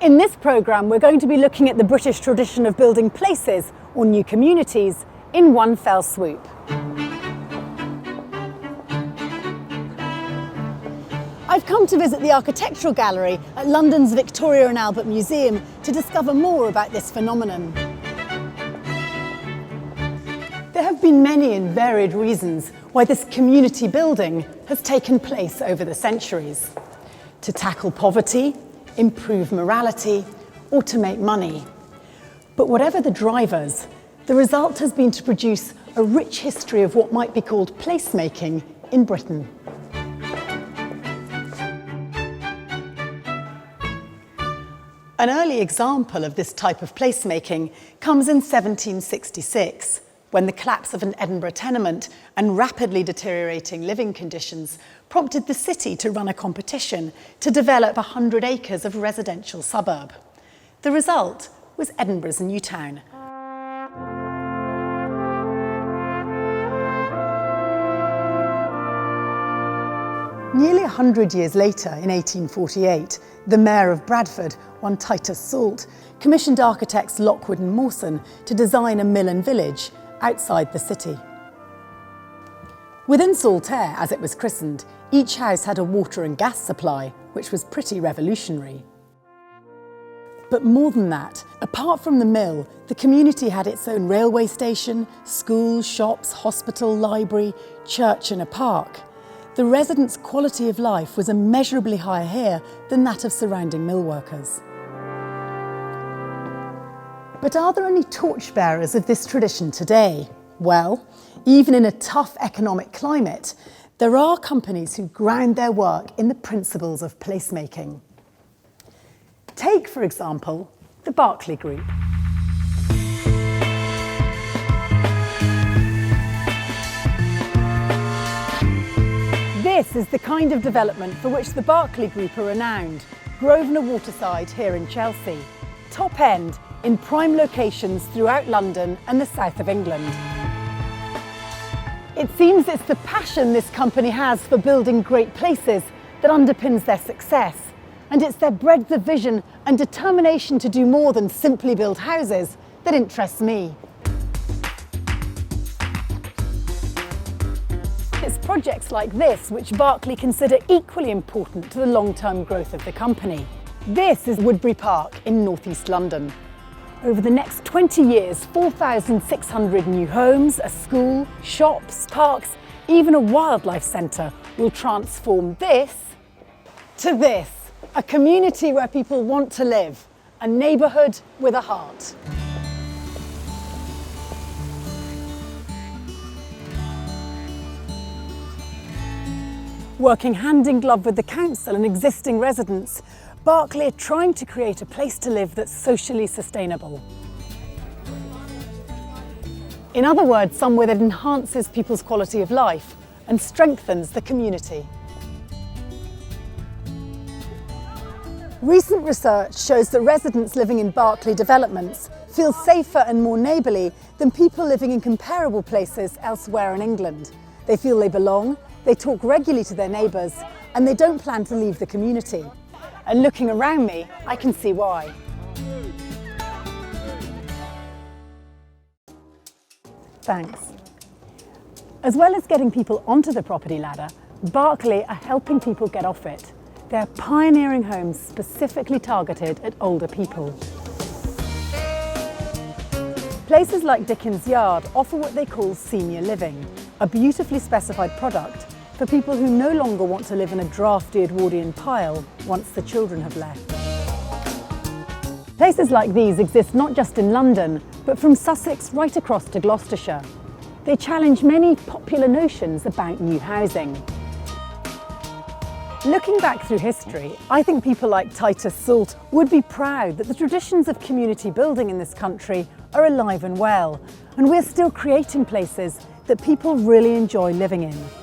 In this programme, we're going to be looking at the British tradition of building places or new communities in one fell swoop. I've come to visit the architectural gallery at London's Victoria and Albert Museum to discover more about this phenomenon. There have been many and varied reasons why this community building has taken place over the centuries. To tackle poverty, improve morality, or to make money. But whatever the drivers, the result has been to produce a rich history of what might be called placemaking in Britain. An early example of this type of placemaking comes in 1766, when the collapse of an Edinburgh tenement and rapidly deteriorating living conditions prompted the city to run a competition to develop 100 acres of residential suburb. The result was Edinburgh's new town. Nearly 100 years later, in 1848, the mayor of Bradford, Untitled Chapter, commissioned architects Lockwood and Mawson to design a mill and village outside the city. Within Saltaire, as it was christened, each house had a water and gas supply, which was pretty revolutionary. But more than that, apart from the mill, the community had its own railway station, schools, shops, hospital, library, church and a park. The residents' quality of life was immeasurably higher here than that of surrounding mill workers. But are there any torchbearers of this tradition today? Well, even in a tough economic climate, there are companies who ground their work in the principles of placemaking. Take, for example, the Berkeley Group. This is the kind of development for which the Berkeley Group are renowned. Grosvenor Waterside here in Chelsea. Top end, in prime locations throughout London and the south of England. It seems it's the passion this company has for building great places that underpins their success. And it's their breadth of vision and determination to do more than simply build houses that interests me. It's projects like this which Berkeley consider equally important to the long-term growth of the company. This is Woodbury Park in northeast London. Over the next 20 years, 4,600 new homes, a school, shops, parks, even a wildlife centre will transform this to this, a community where people want to live, a neighbourhood with a heart. Working hand in glove with the council and existing residents, Berkeley are trying to create a place to live that's socially sustainable. In other words, somewhere that enhances people's quality of life and strengthens the community. Recent research shows that residents living in Berkeley developments feel safer and more neighbourly than people living in comparable places elsewhere in England. They feel they belong, they talk regularly to their neighbours, and they don't plan to leave the community. And looking around me, I can see why. Thanks. As well as getting people onto the property ladder, Berkeley are helping people get off it. They're pioneering homes specifically targeted at older people. Places like Dickens Yard offer what they call senior living, a beautifully specified product for people who no longer want to live in a drafty Edwardian pile once the children have left. Places like these exist not just in London, but from Sussex right across to Gloucestershire. They challenge many popular notions about new housing. Looking back through history, I think people like Titus Salt would be proud that the traditions of community building in this country are alive and well, and we're still creating places that people really enjoy living in.